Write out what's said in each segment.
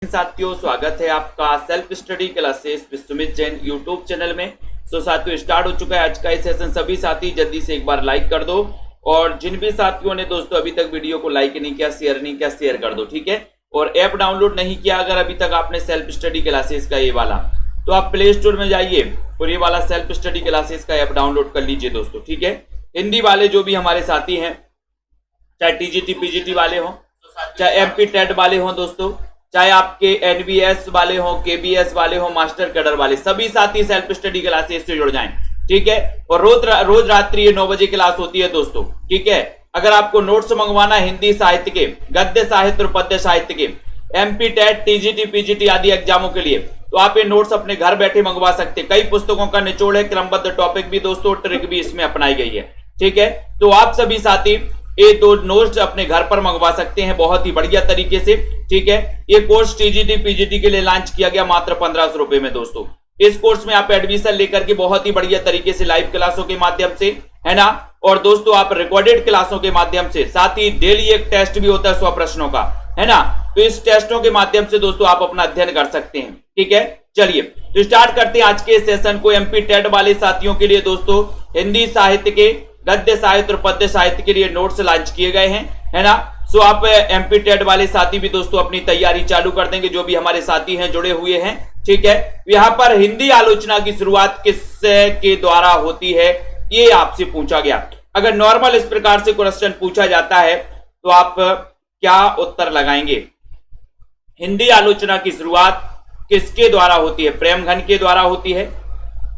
साथियों, स्वागत है आपका self study classes with Sumit Jain YouTube channel में। साथियों, स्टार्ट हो चुका है आज का ये सेशन। सभी साथी जल्दी से एक बार लाइक कर दो, और जिन भी साथियों ने दोस्तों अभी तक वीडियो को लाइक नहीं किया, शेयर नहीं किया, शेयर कर दो, ठीक है। और ऐप डाउनलोड नहीं किया अगर अभी तक आपने सेल्फ स्टडी क्लासेस का ये वाला, तो आप प्ले स्टोर में जाइए और ये वाला सेल्फ स्टडी क्लासेस का ऐप डाउनलोड कर लीजिए दोस्तों, ठीक है। हिंदी वाले जो भी हमारे साथी हैं, चाहे टीजीटी पीजीटी वाले हों, चाहे एमपी टेट वाले हों दोस्तों, चाहे आपके एनबीएस वाले हों, केबीएस वाले हों, मास्टर कैडर वाले, सभी साथी सेल्फ स्टडी क्लासेस से जुड़ जाएं, ठीक है। और रोज रात्रि 9 बजे क्लास होती है दोस्तों, ठीक है। अगर आपको नोट्स मंगवाना हिंदी साहित्य के, गद्य साहित्य और पद्य साहित्य के, एमपी टेट टीजीटी पीजीटी आदि एग्जामों के लिए, तो आप ये नोट्स अपने घर बैठे मंगवा सकते हैं। कई पुस्तकों का निचोड़ है, क्रमबद्ध टॉपिक भी दोस्तों, ट्रिक भी इसमें अपनाई गई है, ठीक है। तो आप सभी साथी ये दो नोट्स अपने घर पर मंगवा सकते हैं बहुत ही बढ़िया तरीके से, ठीक है। ये कोर्स टीजीटी पीजीटी के लिए लॉन्च किया गया मात्र 1500 रुपए में दोस्तों। इस कोर्स में आप एडमिशन लेकर के बहुत ही बढ़िया तरीके से लाइव क्लासों के माध्यम से, है ना, और दोस्तों आप रिकॉर्डेड क्लासों के माध्यम से, साथ ही डेली एक टेस्ट भी होता है 100 प्रश्नों का, है ना। तो इस टेस्टों के माध्यम से दोस्तों आप अपना अध्ययन कर सकते हैं, ठीक है। चलिए तो स्टार्ट करते हैं आज के सेशन को। एमपी टेट वाले साथियों के लिए दोस्तों हिंदी साहित्य के, गद्य साहित्य और पद्य साहित्य के लिए नोट्स लॉन्च किए गए हैं, है ना। सो आप एमपी टेट वाले साथी भी दोस्तों अपनी तैयारी चालू कर देंगे, जो भी हमारे साथी हैं जुड़े हुए हैं, ठीक है। यहाँ पर हिंदी आलोचना की शुरुआत किसके द्वारा होती है, ये आपसे पूछा गया। अगर नॉर्मल इस प्रकार से क्वेश्चन पूछा जाता है तो आप क्या उत्तर लगाएंगे? हिंदी आलोचना की शुरुआत किसके द्वारा होती है? प्रेमघन के द्वारा होती है,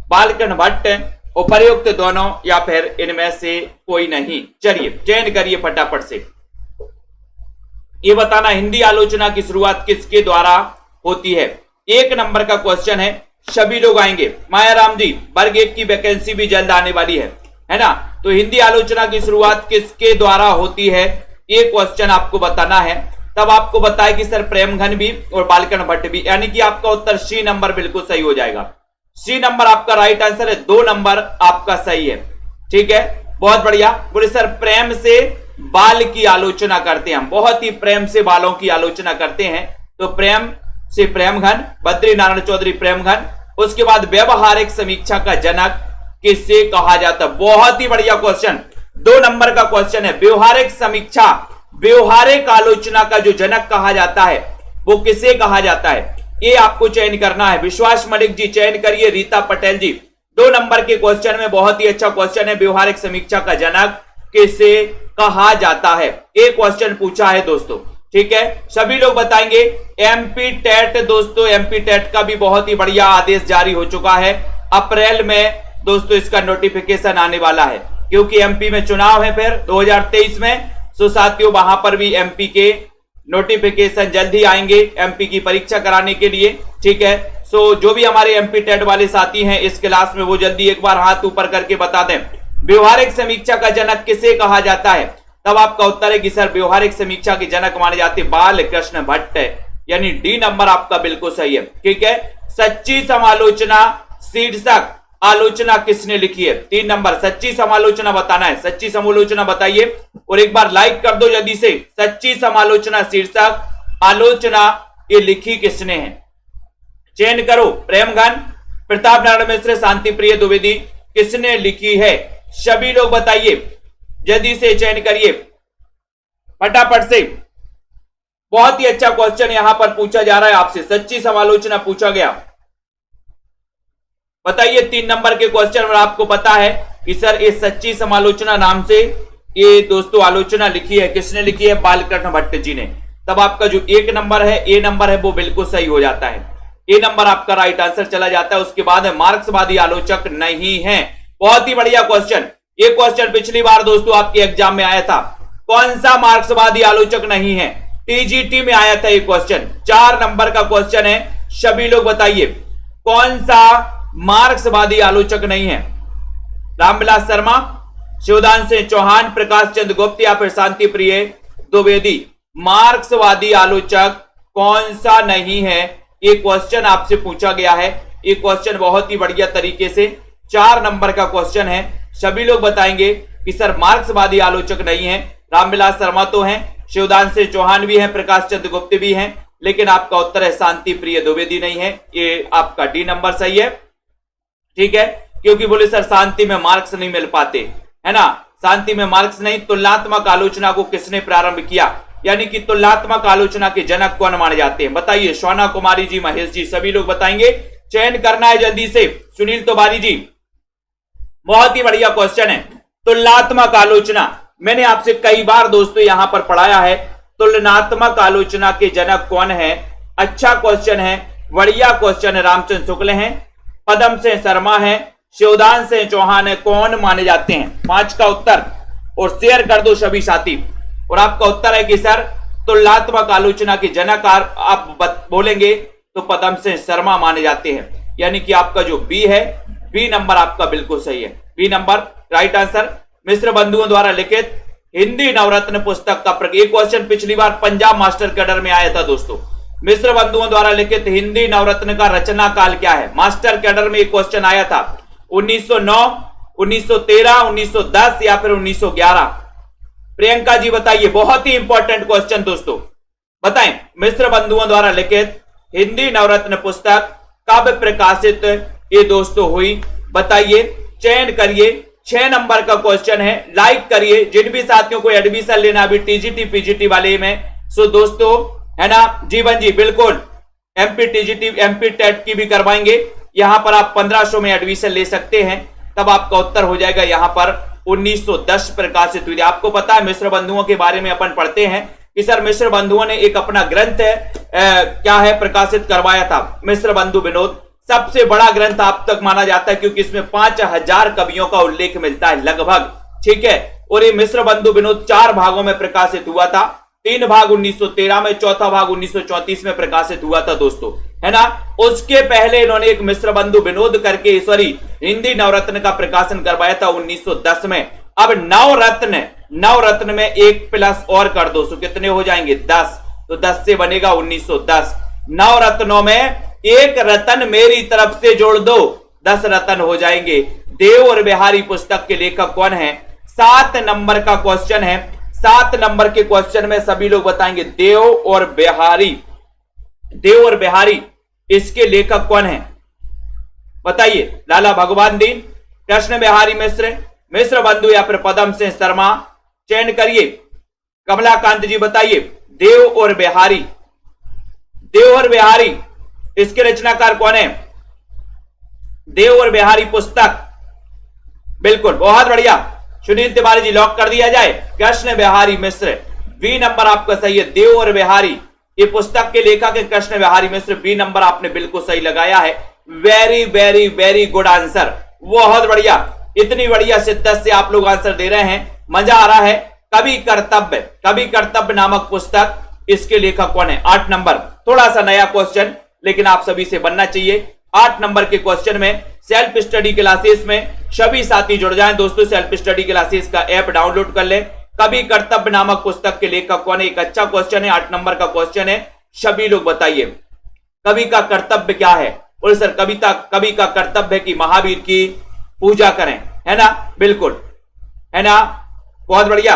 बालकृष्ण भट्ट, उपर्युक्त दोनों, या फिर इनमें से कोई नहीं? चलिए चयन करिए फटाफट से। ये बताना हिंदी आलोचना की शुरुआत किसके द्वारा होती है। 1 नंबर का क्वेश्चन है, सभी लोग आएंगे। मायाराम जी, वर्ग 1 की वैकेंसी भी जल्द आने वाली है ना। तो हिंदी आलोचना की शुरुआत किसके द्वारा होती है, ये क्वेश्चन आपको बताना है। तब आपको बताए कि सर प्रेमघन भी और बालकृष्ण भट्ट भी, यानी कि आपका उत्तर सी नंबर बिल्कुल सही हो जाएगा। सी नंबर आपका राइट आंसर है, 2 नंबर आपका सही है, ठीक है। बहुत बढ़िया। बोले सर प्रेम से बाल की आलोचना करते हैं हम, बहुत ही प्रेम से बालों की आलोचना करते हैं, तो प्रेम से प्रेमघन, बद्री नारायण चौधरी प्रेमघन। उसके बाद व्यवहारिक समीक्षा का जनक किसे कहा जाता है? बहुत ही बढ़िया क्वेश्चन, 2 नंबर का क्वेश्चन है। व्यवहारिक समीक्षा, व्यवहारिक आलोचना का जो जनक कहा जाता है वो किसे कहा जाता है, ये आपको चयन करना है। विश्वास मलिक जी चयन करिए, रीता पटेल जी। 2 नंबर के क्वेश्चन में बहुत ही अच्छा क्वेश्चन है, व्यवहारिक समीक्षा का जनक किसे कहा जाता है, ये क्वेश्चन पूछा है दोस्तों, ठीक है। सभी लोग बताएंगे। एमपी टेट दोस्तों, एमपी टेट का भी बहुत ही बढ़िया आदेश जारी हो चुका है। अप्रैल में दोस्तों इसका नोटिफिकेशन आने वाला है, क्योंकि एमपी में चुनाव है फिर 2023 में। सो साथियों वहां पर भी एमपी के नोटिफिकेशन जल्द ही आएंगे एमपी की परीक्षा कराने के लिए, ठीक है। सो जो भी हमारे एमपी टेट वाले साथी हैं इस क्लास में, वो जल्दी एक बार हाथ ऊपर करके बता दें, व्यवहारिक समीक्षा का जनक किसे कहा जाता है। तब आपका उत्तर है कि सर व्यवहारिक समीक्षा के जनक माने जाते बालकृष्ण भट्ट, यानी डी नंबर आपका बिल्कुल सही है, ठीक है। सच्ची समालोचना शीर्षक आलोचना किसने लिखी है? 3 नंबर, सच्ची समालोचना बताना है। सच्ची समालोचना बताइए, और एक बार लाइक कर दो जल्दी से। सच्ची समालोचना शीर्षक आलोचना ये लिखी किसने है? चयन करो। प्रेमघन, प्रताप नारायण मिश्र, शांति प्रिय द्विवेदी, किसने लिखी है? सभी लोग बताइए, जल्दी से चयन करिए फटाफट से। बहुत ही अच्छा क्वेश्चन यहां पर पूछा जा रहा है आपसे, सच्ची समालोचना पूछा गया। बताइए 3 नंबर के क्वेश्चन में आपको पता है कि सर ये सच्ची समालोचना नाम से ये दोस्तों आलोचना लिखी है, किसने लिखी है? बालकृष्ण भट्ट जी ने। तब आपका जो 1 नंबर है, ए नंबर है, वो बिल्कुल सही हो जाता है। ए नंबर आपका राइट आंसर चला जाता है। उसके बाद है मार्क्सवादी आलोचक नहीं है। बहुत ही बढ़िया क्वेश्चन। ये क्वेश्चन पिछली बार दोस्तों आपके एग्जाम में आया था। कौन सा मार्क्सवादी आलोचक नहीं है? टीजीटी में आया था ये क्वेश्चन। 4 नंबर का क्वेश्चन है, सभी लोग बताइए कौन सा मार्क्सवादी आलोचक नहीं है? रामविलास शर्मा, शिवदान सिंह चौहान, प्रकाश चंद्र गुप्त, या फिर शांति प्रिय द्विवेदी। मार्क्सवादी आलोचक कौन सा नहीं है, ये क्वेश्चन आपसे पूछा गया है। ये क्वेश्चन बहुत ही बढ़िया तरीके से 4 नंबर का क्वेश्चन है। सभी लोग बताएंगे कि सर मार्क्सवादी आलोचक नहीं है। रामविलास शर्मा तो हैं, शिवदान सिंह चौहान भी हैं, प्रकाश चंद्र गुप्त भी हैं, लेकिन आपका उत्तर है शांति प्रिय द्विवेदी नहीं है, ये आपका डी नंबर सही है। ठीक है, क्योंकि बोले सर शांति में मार्क्स नहीं मिल पाते, है ना, शांति में मार्क्स नहीं। तुलनात्मक आलोचना को किसने प्रारंभ किया, यानी कि तुलनात्मक आलोचना के जनक कौन माने जाते हैं, बताइए। सोना कुमारी जी, महेश जी, सभी लोग बताएंगे। चयन करना है जल्दी से। सुनील तिवारी जी, बहुत ही बढ़िया क्वेश्चन है। तुलनात्मक आलोचना मैंने आपसे कई बार दोस्तों यहां पर पढ़ाया है। तुलनात्मक आलोचना के जनक कौन है? अच्छा क्वेश्चन है, बढ़िया क्वेश्चन है। रामचंद्र शुक्ल हैं, पदम सिंह शर्मा है, शिवदान सिंह चौहान है, कौन माने जाते हैं? 5 का उत्तर और शेयर कर दो सभी साथी। और आपका उत्तर है कि सर तुलनात्मक आलोचना के जनक आप बोलेंगे तो पदम सिंह शर्मा माने जाते हैं, यानी कि आपका जो बी है, बी नंबर आपका बिल्कुल सही है। B number right answer. मिश्र बंधुओं द्वारा लिखित हिंदी नवरत्न पुस्तक का एक क्वेश्चन पिछली बार पंजाब मास्टर कैडर में आया था दोस्तों। मिश्र बंधुओं द्वारा लिखित हिंदी नवरत्न का रचना काल क्या है? मास्टर कैडर में एक क्वेश्चन आया था, 1909, 1913, 1910 या फिर 1911? प्रियंका जी बताइए, बहुत ही इंपॉर्टेंट क्वेश्चन दोस्तों, बताएं। मिश्र बंधुओं द्वारा लिखित हिंदी नवरत्न पुस्तक कब प्रकाशित ये दोस्तों हुई? बताइए, चयन करिए। 6 नंबर का क्वेश्चन है, लाइक करिए। जिन भी साथियों को एडमिशन लेना अभी टीजीटी पीजीटी वाले में, सो दोस्तों है ना, जीवन जी बिल्कुल एमपी टीजीटी एमपी टेट की भी करवाएंगे। यहां पर आप 1500 में एडमिशन ले सकते हैं। तब आपका उत्तर हो जाएगा यहां पर 1910 प्रकाशित हुई। आपको पता है मिश्र बंधुओं के बारे में अपन पढ़ते हैं कि सर मिश्र बंधुओं ने एक अपना ग्रंथ क्या है प्रकाशित करवाया था, मिश्र बंधु विनोद। सबसे बड़ा ग्रंथ आप तक माना जाता है क्योंकि इसमें 5000 कवियों का उल्लेख मिलता है लगभग। ठीक है, और ये मिश्र बंधु विनोद 4 भागों में प्रकाशित हुआ था। 3 भाग 1913 में, चौथा भाग 1934 में प्रकाशित हुआ था दोस्तों, है ना। उसके पहले इन्होंने एक मिश्र बंधु विनोद करके हिंदी नवरत्न का प्रकाशन करवाया था 1910 में। अब नवरत्न में 1 प्लस और कर दो, सो कितने हो जाएंगे? 10। तो 10 से बनेगा 1910। नवरत्नों में 1 रतन मेरी तरफ से जोड़ दो, 10 रतन हो जाएंगे। देव और बिहारी पुस्तक के लेखक कौन है? 7 नंबर का क्वेश्चन है। 7 नंबर के क्वेश्चन में सभी लोग बताएंगे देव और बिहारी। देव और बिहारी इसके लेखक कौन है? बताइए। लाला भगवान दीन, कृष्ण बिहारी मिश्र, मिश्र बंधु या फिर पदम सिंह शर्मा? चयन करिए। कमलाकांत जी बताइए, देव और बिहारी। देव और बिहारी इसके रचनाकार कौन है? देव और बिहारी पुस्तक, बिल्कुल बहुत बढ़िया। सुनील तिवारी जी लॉक कर दिया जाए, कृष्ण बिहारी मिश्र। बी नंबर आपका सही है, देव और बिहारी ये पुस्तक के लेखक है कृष्ण बिहारी मिश्र। बी नंबर आपने बिल्कुल सही लगाया है। Very very very good answer, बहुत बढ़िया। इतनी बढ़िया शिद्दत से आप लोग आंसर दे रहे हैं, मजा आ रहा है। कवि कर्तव्य नामक पुस्तक, इसके लेखक कौन है? 8 नंबर। थोड़ा सा नया क्वेश्चन, लेकिन आप सभी से बनना चाहिए। 8 नंबर के क्वेश्चन में सेल्फ स्टडी क्लासेस में सभी साथी जुड़ जाएं दोस्तों। सेल्फ स्टडी क्लासेस का ऐप डाउनलोड कर लें। कवि कर्तव्य नामक पुस्तक के लेखक कौन है? एक अच्छा क्वेश्चन है, 8 नंबर का क्वेश्चन है। सभी लोग बताइए, कवि का कर्तव्य क्या है? बोले सर कवि का कर्तव्य है कि महावीर की पूजा करें, है ना, बिल्कुल, है ना, बहुत बढ़िया।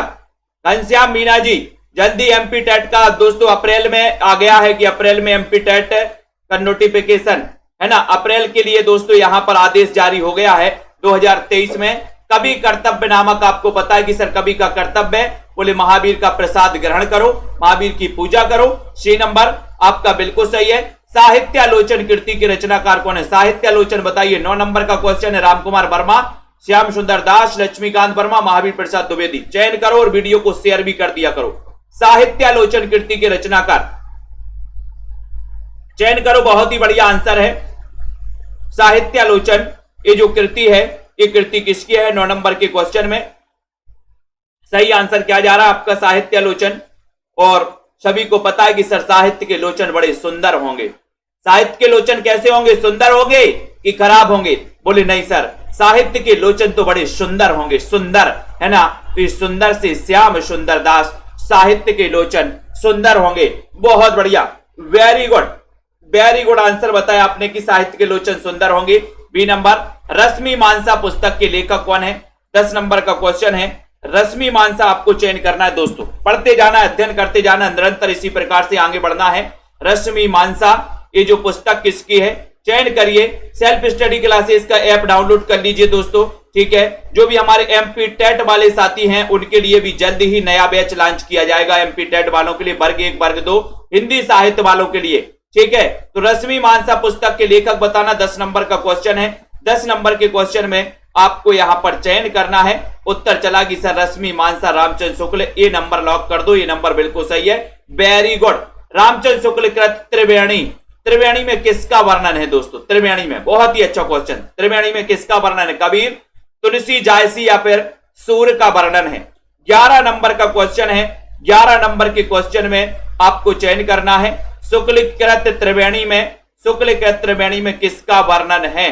घनश्याम मीना जी, जल्दी एमपी टेट का दोस्तों अप्रैल में आ गया है कि अप्रैल में एमपी टेट का नोटिफिकेशन, है ना, अप्रैल के लिए दोस्तों यहां पर आदेश जारी हो गया है 2023 में। कवि कर्तव्य नामक आपको पता है कि सर कवि का कर्तव्य है, बोले महावीर का प्रसाद ग्रहण करो, महावीर की पूजा करो। सी नंबर आपका बिल्कुल सही है। साहित्यालोचन कृति के रचनाकार कौन है? साहित्यालोचन बताइए। 9 नंबर का क्वेश्चन है। रामकुमार वर्मा, श्याम सुंदर दास, लक्ष्मीकांत वर्मा, महावीर प्रसाद द्विवेदी। चयन करो और वीडियो को शेयर भी कर दिया करो। साहित्यालोचन कृति के रचनाकार चयन करो, बहुत ही बढ़िया आंसर है। साहित्यालोचन ये जो कृति है, ये कृति किसकी है? 9 नंबर के क्वेश्चन में सही आंसर क्या जा रहा है आपका? साहित्यालोचन। और सभी को पता है कि सर साहित्य के लोचन बड़े सुंदर होंगे। साहित्य के लोचन कैसे होंगे? सुंदर होंगे कि खराब होंगे? बोले नहीं सर, साहित्य के लोचन तो बड़े सुंदर होंगे, सुंदर, है ना। तो इस सुंदर से श्याम सुंदर दास, साहित्य के लोचन सुंदर होंगे। बहुत बढ़िया, वेरी गुड आंसर बताया आपने कि साहित्य के लोचन सुंदर होंगे। B number. रश्मि मानसा पुस्तक के लेखक कौन है? 10 नंबर का क्वेश्चन है। रश्मि मानसा आपको चयन करना है दोस्तों, पढ़ते जाना, अध्ययन करते जाना, निरंतर इसी प्रकार से आगे बढ़ना है। रश्मि मानसा, ये जो पुस्तक किसकी है चयन करिए। सेल्फ स्टडी क्लासेस का ऐप डाउनलोड कर लीजिए दोस्तों, ठीक है। जो भी हमारे एमपी टेट वाले साथी हैं उनके लिए भी जल्द ही नया बैच लॉन्च किया जाएगा, एमपी टेट वालों के लिए, वर्ग 1 वर्ग 2 हिंदी साहित्य वालों के लिए, ठीक है। तो रश्मि मानसा पुस्तक के लेखक बताना 10 नंबर का क्वेश्चन है। 10 नंबर के क्वेश्चन में आपको यहां पर चयन करना है। उत्तर चला कि सर रश्मि मानसा रामचंद्र शुक्ल, ये नंबर लॉक कर दो, ये नंबर बिल्कुल सही है, वेरी गुड। रामचंद्र शुक्ल कृत त्रिवेणी, त्रिवेणी में किसका वर्णन है दोस्तों, त्रिवेणी में, बहुत ही अच्छा क्वेश्चन, त्रिवेणी में किसका वर्णन है, कबीर, तुलसी, जायसी या फिर सूर्य का वर्णन है। 11 नंबर का क्वेश्चन है। 11 नंबर के क्वेश्चन में आपको चयन करना है। शुक्ल कृत त्रिवेणी में, शुक्ल कृत त्रिवेणी में किसका वर्णन है,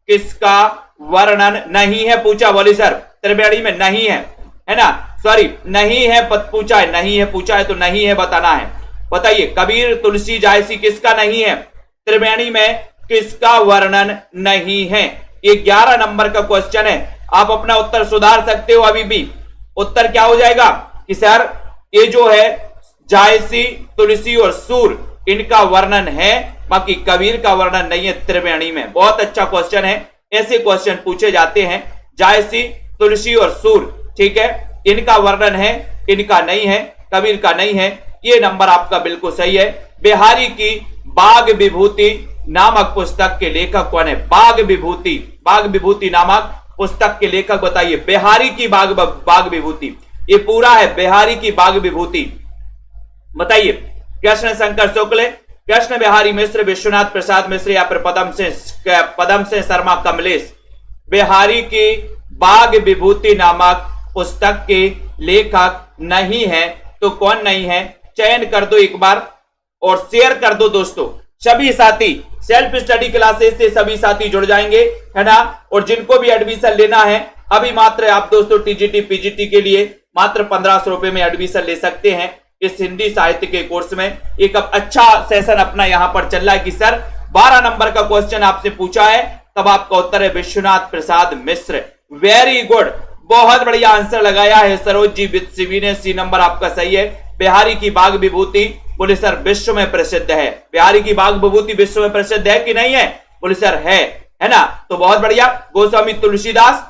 किसका वर्णन नहीं है पूछा, बोली सर त्रिवेणी में नहीं है ना, सॉरी नहीं है पूछा है, नहीं है पूछा है तो नहीं है बताना है। बताइए कबीर, तुलसी, जायसी किसका नहीं है, त्रिवेणी में किसका वर्णन नहीं है। ये 11 नंबर का क्वेश्चन है। आप अपना उत्तर सुधार सकते हो अभी भी। उत्तर क्या हो जाएगा कि सर ये जो है जायसी, तुलसी और सूर्य इनका वर्णन है, बाकी कबीर का वर्णन नहीं है त्रिवेणी में। बहुत अच्छा क्वेश्चन है, ऐसे क्वेश्चन पूछे जाते हैं। जायसी, तुलसी और सूर्य, ठीक है, इनका वर्णन है, इनका नहीं है, कबीर का नहीं है। ये नंबर आपका बिल्कुल सही है। बिहारी की बाग विभूति नामक पुस्तक के लेखक कौन है, बाग विभूति, बाग विभूति नामक पुस्तक के लेखक बताइए। बिहारी की बाग विभूति, ये पूरा है बिहारी की बाग विभूति, बताइए। कृष्ण शंकर शुक्ल, कृष्ण बिहारी मिश्र, विश्वनाथ प्रसाद मिश्र या फिर पदम सिंह शर्मा कमलेश। बिहारी की बाग विभूति नामक पुस्तक के लेखक नहीं है तो कौन नहीं है, चयन कर दो एक बार और शेयर कर दो दोस्तों। सभी साथी सेल्फ स्टडी क्लासेस से सभी साथी जुड़ जाएंगे, है ना। और जिनको भी एडमिशन लेना है अभी मात्र आप दोस्तों टीजीटी पीजीटी के लिए मात्र 1500 रुपए में एडमिशन ले सकते हैं इस हिंदी साहित्य के कोर्स में। एक अच्छा सेशन अपना यहां पर चल रहा है कि सर 12 नंबर का क्वेश्चन आपसे पूछा है, तब आपका उत्तर है विश्वनाथ प्रसाद मिश्र। वेरी गुड, बहुत बढ़िया आंसर लगाया है सरोज जी विद ने, सी नंबर आपका सही है। बिहारी की बाग विभूति बोले सर विश्व में प्रसिद्ध है। बिहारी की बाग विभूति विश्व में प्रसिद्ध है कि नहीं है, बोले सर है ना, तो बहुत बढ़िया। गोस्वामी तुलसीदास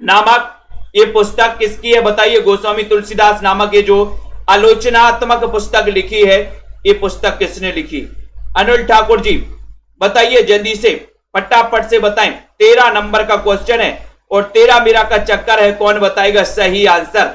नामक ये पुस्तक किसकी है बताइए। गोस्वामी तुलसीदास नामक ये जो आलोचनात्मक पुस्तक लिखी है, ये पुस्तक किसने लिखी, अनिल ठाकुर जी बताइए जल्दी से, फटाफट से बताएं। 13 नंबर का क्वेश्चन है और 13 मेरा का चक्कर है, कौन बताएगा सही आंसर।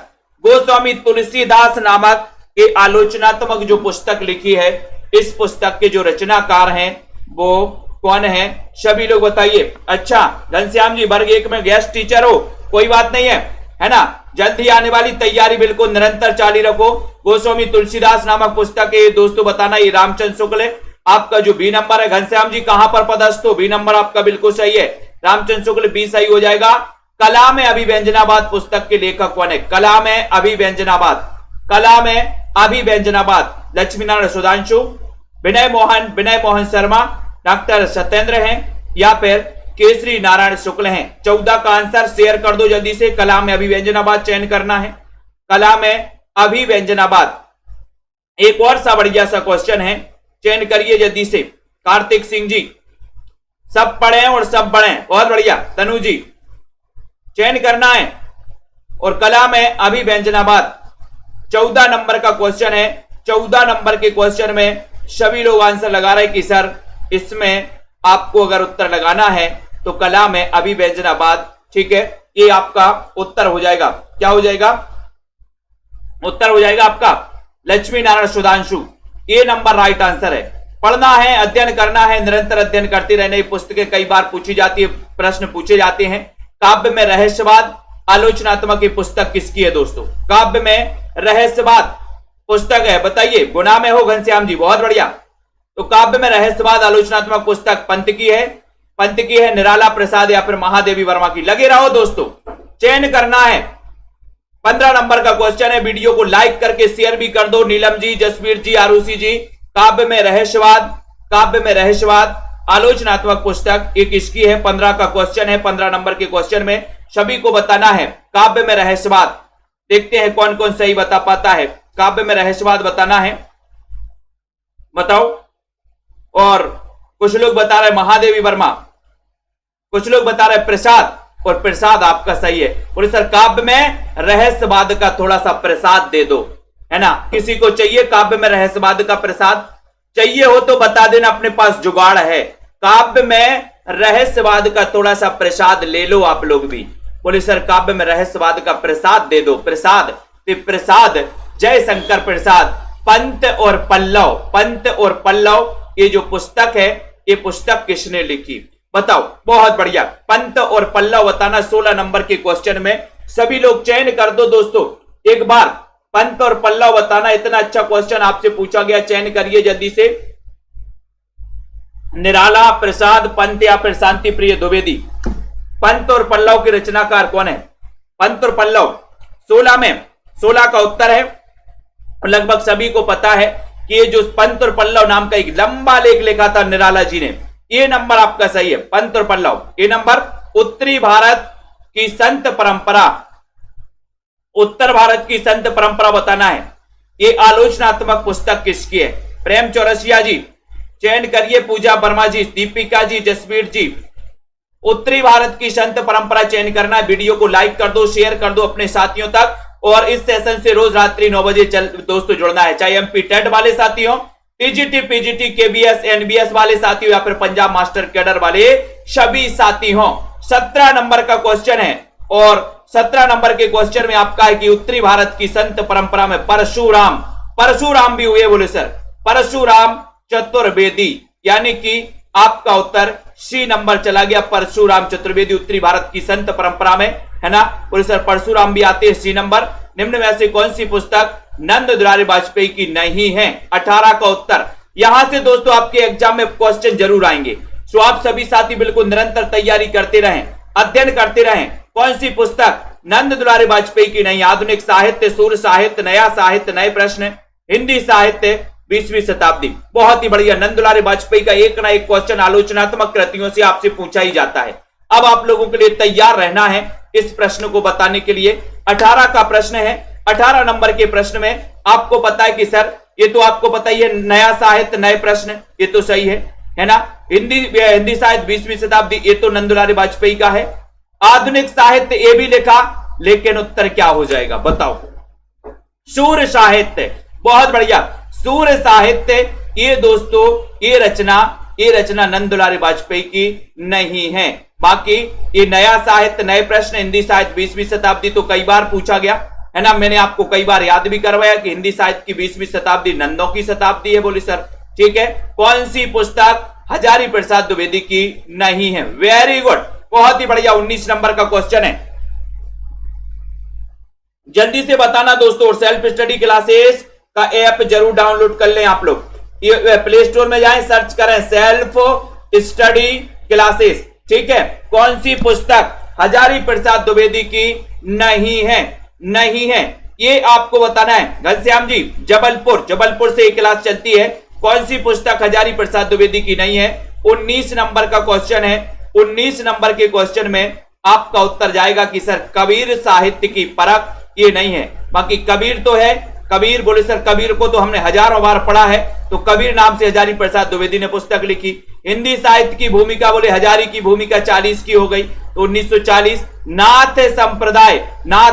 गोस्वामी तुलसीदास नामक ये आलोचनात्मक जो पुस्तक लिखी है, इस पुस्तक के जो रचनाकार हैं वो कौन है, सभी लोग बताइए। अच्छा घनश्याम जी वर्ग 1 में गेस्ट टीचर हो, कोई बात नहीं है ना, जल्द ही आने वाली तैयारी बिल्कुल निरंतर जारी रखो। गोस्वामी तुलसीदास नामक पुस्तक है दोस्तों, बताना ये रामचंद्र शुक्ल है। आपका जो बी नंबर है, घनश्याम जी कहां पर पदस्थ हो, बी नंबर आपका बिल्कुल सही है, रामचंद्र शुक्ल बी सही हो जाएगा। कला में अभिव्यंजनाबाद पुस्तक के लेखक कौन है, कला में अभिव्यंजनाबाद, कला में अभिव्यंजनाबाद, लक्ष्मी नारायण सुधांशु, विनय मोहन शर्मा, डॉक्टर सत्येंद्र हैं या फिर केसरी नारायण शुक्ल हैं। 14 का आंसर शेयर कर दो जल्दी से। कला में अभिव्यंजनाबाद चयन करना है, कला में अभिव्यंजनाबाद। एक और सा बढ़िया सा क्वेश्चन है, चयन करिए जल्दी से। कार्तिक सिंह जी सब पढ़े हैं और सब बढ़े, बहुत बढ़िया। तनु जी चयन करना है और कला में अभिव्यंजनाबाद 14 नंबर का क्वेश्चन है। 14 नंबर के क्वेश्चन में सभी लोग आंसर लगा रहे हैं कि सर इसमें आपको अगर उत्तर लगाना है तो कला में अभिव्यंजनाबाद, ठीक है, ये आपका उत्तर हो जाएगा। क्या हो जाएगा, उत्तर हो जाएगा आपका लक्ष्मी नारायण सुधांशु, ये नंबर राइट आंसर है। पढ़ना है, अध्ययन करना है, निरंतर अध्ययन करते रहने। पुस्तकें कई बार पूछी जाती है, प्रश्न पूछे जाते हैं। काव्य में रहस्यवाद आलोचनात्मक ये पुस्तक किसकी है दोस्तों, काव्य में रहस्यवाद पुस्तक है, बताइए। गुना में हो घनश्याम जी, बहुत बढ़िया। तो काव्य में रहस्यवाद आलोचनात्मक पुस्तक पंत की है, पंत की है, निराला प्रसाद या फिर महादेवी वर्मा की। लगे रहो दोस्तों, चयन करना है। 15 नंबर का क्वेश्चन है, वीडियो को लाइक करके शेयर भी कर दो। नीलम जी, जसवीर जी, आरुषि जी, काव्य में रहस्यवाद, काव्य में रहस्यवाद आलोचनात्मक पुस्तक ये किसकी है। 15 का क्वेश्चन है। 15 नंबर के क्वेश्चन में सभी को बताना है काव्य में रहस्यवाद। देखते हैं कौन कौन सही बता पाता है। काव्य में रहस्यवाद बताना है, बताओ। और कुछ लोग बता रहे महादेवी वर्मा, कुछ लोग बता रहे प्रसाद, और प्रसाद आपका सही है। बोले सर काव्य में रहस्यवाद का थोड़ा सा प्रसाद दे दो, है ना। किसी को चाहिए काव्य में रहस्यवाद का प्रसाद? चाहिए हो तो बता देना, अपने पास जुगाड़ है। काव्य में रहस्यवाद का थोड़ा सा प्रसाद ले लो आप लोग भी। बोले सर काव्य में रहस्यवाद का प्रसाद दे दो। प्रसाद, प्रसाद जय शंकर प्रसाद, पंत और पल्लव। पंत और पल्लव ये जो पुस्तक है, ये पुस्तक किसने लिखी बताओ? बहुत बढ़िया, पंत और पल्लव बताना 16 नंबर के क्वेश्चन में। सभी लोग चयन कर दो दोस्तों, एक बार पंत और पल्लव बताना। इतना अच्छा क्वेश्चन आपसे पूछा गया, चयन करिए जल्दी से। निराला, प्रसाद, पंत या फिर शांति प्रिय द्विवेदी। पंत और पल्लव के रचनाकार कौन है? पंत और पल्लव 16 में 16 का उत्तर है। लगभग सभी को पता है कि ये जो पंत और पल्लव नाम का एक लंबा लेख लिखा था निराला जी ने, ये नंबर आपका सही है, पंत और पल्लव। ये नंबर उत्तरी भारत की संत परंपरा, उत्तर भारत की संत परंपरा बताना है। ये आलोचनात्मक पुस्तक किसकी है? प्रेम चौरसिया जी, चयन करिए। पूजा वर्मा जी, दीपिका जी, जसवीर जी। उत्तरी भारत की संत परंपरा चयन करना है। वीडियो को लाइक कर दो, शेयर कर दो अपने साथियों तक। और इस सेशन से रोज रात्रि 9 बजे दोस्तों जुड़ना है, चाहे एमपी टेट वाले साथी हो, टीजीटी, पीजीटी, केबीएस, एनबीएस वाले साथी हो, या फिर पंजाब मास्टर कैडर वाले सभी साथी हो। 17 नंबर का क्वेश्चन है, और 17 नंबर के क्वेश्चन में आपका है कि उत्तरी भारत की संत परंपरा में परशुराम, परशुराम भी हुए। बोले सर परशुराम चतुर्वेदी, यानी कि आपका उत्तर सी नंबर चला गया। परशुराम चतुर्वेदी उत्तरी भारत की संत परंपरा में, है ना। बोले सर परशुराम भी आते हैं सी नंबर। निम्न में से कौन सी पुस्तक नंद दुलारी वाजपेयी की नहीं है? 18 का उत्तर। यहां से दोस्तों आपके एग्जाम में क्वेश्चन जरूर आएंगे, तो आप सभी साथी बिल्कुल निरंतर तैयारी करते रहें, अध्ययन करते रहें। कौन सी पुस्तक नंद दुलारी वाजपेयी की नहीं? आधुनिक साहित्य, सूर्य साहित्य, नया साहित्य, नए प्रश्न, हिंदी साहित्य, 20वीं शताब्दी। बहुत ही बढ़िया। नंद दुलारी वाजपेयी का एक ना एक क्वेश्चन आलोचनात्मक कृतियों से आपसे पूछा ही जाता है। अब आप लोगों के लिए तैयार रहना है इस प्रश्न को बताने के लिए। 18 का प्रश्न है। 18 नंबर के प्रश्न में आपको पता है कि सर ये तो आपको पता ही है, नया साहित्य, नए प्रश्न, ये तो सही है ना। हिंदी साहित्य 20वीं शताब्दी, ये तो नंद दुलारी वाजपेयी का है। आधुनिक साहित्य ये भी लिखा, लेकिन उत्तर क्या हो जाएगा बताओ? सूर्य साहित्य। बहुत बढ़िया, सूर्य साहित्य ये दोस्तों ये रचना नंद दुलारी वाजपेयी की नहीं है। बाकी ये नया साहित्य, नए प्रश्न, हिंदी साहित्य 20वीं शताब्दी तो कई बार पूछा गया, है ना। मैंने आपको कई बार याद भी करवाया कि हिंदी साहित्य की 20वीं शताब्दी नंदों की शताब्दी है। बोले सर ठीक है। कौन सी पुस्तक हजारी प्रसाद द्विवेदी की नहीं है? वेरी गुड, बहुत ही बढ़िया। 19 नंबर का क्वेश्चन है, जल्दी से बताना दोस्तों। और सेल्फ स्टडी क्लासेस का ऐप जरूर डाउनलोड कर लें आप लोग। ये प्ले स्टोर में जाएं, सर्च करें सेल्फ स्टडी क्लासेस, ठीक है। कौन सी पुस्तक हजारी प्रसाद द्विवेदी की नहीं है? नहीं है, ये आपको बताना है। घनश्याम जी, जबलपुर से एक क्लास चलती है। कौन सी पुस्तक हजारी प्रसाद द्विवेदी की नहीं है? 19 नंबर का क्वेश्चन है। 19 नंबर के क्वेश्चन में आपका उत्तर जाएगा कि सर कबीर साहित्य की परख ये नहीं है। बाकी कबीर तो है, कबीर। बोले सर कबीर को तो हमने हजारों बार पढ़ा है, तो कबीर नाम से हजारी प्रसाद द्विवेदी ने पुस्तक लिखी। हिंदी साहित्य की भूमिका, बोले हजारी की भूमिका 40 की हो गई, तो 1940। नाथ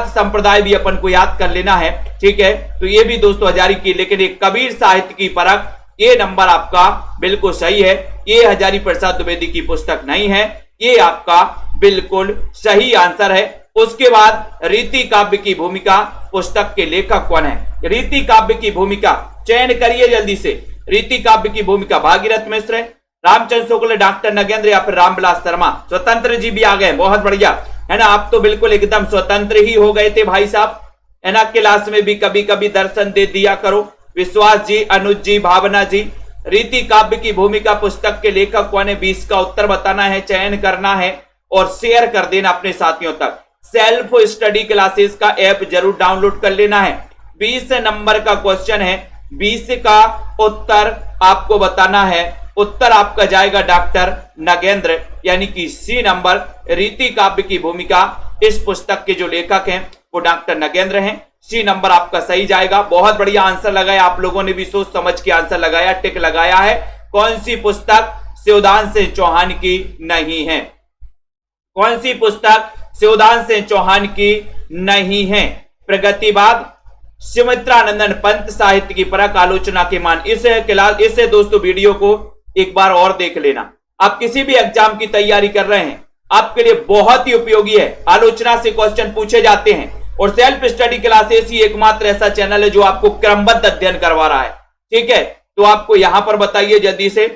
संप्रदाय भी अपन को याद कर लेना है, ठीक है। तो ये भी दोस्तों हजारी की, लेकिन ये कबीर साहित्य की परख, ये नंबर आपका बिल्कुल सही है। ये हजारी प्रसाद द्विवेदी की पुस्तक नहीं है, ये आपका बिल्कुल सही आंसर है। उसके बाद रीति काव्य की भूमिका पुस्तक के लेखक कौन है? रीति काव्य की भूमिका चयन करिए जल्दी से। रीति काव्य की भूमिका भागीरथ मिश्र, रामचंद्र शुक्ल, डॉक्टर नगेंद्र या फिर रामविलास शर्मा। स्वतंत्र जी भी आ गए, बहुत बढ़िया, है ना। आप तो बिल्कुल एकदम स्वतंत्र ही हो गए थे भाई साहब, है ना। क्लास में भी कभी कभी दर्शन दे दिया करो। विश्वास जी, अनुज जी, भावना जी। रीति काव्य की भूमिका पुस्तक के लेखक कौन है? 20 का उत्तर बताना है, चयन करना है और शेयर कर देना अपने साथियों तक। सेल्फ स्टडी क्लासेस का ऐप जरूर डाउनलोड कर लेना है। 20 नंबर का क्वेश्चन है, 20 का उत्तर आपको बताना है। उत्तर आपका जाएगा डॉक्टर नगेंद्र, यानी कि सी नंबर। रीति काव्य की भूमिका, इस पुस्तक के जो लेखक हैं वो डॉक्टर नगेंद्र हैं। सी नंबर आपका सही जाएगा। बहुत बढ़िया आंसर लगाया आप लोगों ने भी, सोच समझ के आंसर लगाया, टिक लगाया है। कौन सी पुस्तक शिवदान सिंह चौहान की नहीं है? कौन सी पुस्तक शिवदान सिंह चौहान की नहीं है? प्रगतिवाद, सुमित्रानंदन पंत, साहित्य की परख, आलोचना के मान। इसे दोस्तों वीडियो को एक बार और देख लेना। आप किसी भी एग्जाम की तैयारी कर रहे हैं, आपके लिए बहुत ही उपयोगी है। आलोचना से क्वेश्चन पूछे जाते हैं और सेल्फ स्टडी क्लासेस ही एकमात्र ऐसा चैनल है जो आपको क्रमबद्ध अध्ययन करवा रहा है। ठीक है, तो आपको यहां पर बताइए जल्दी से,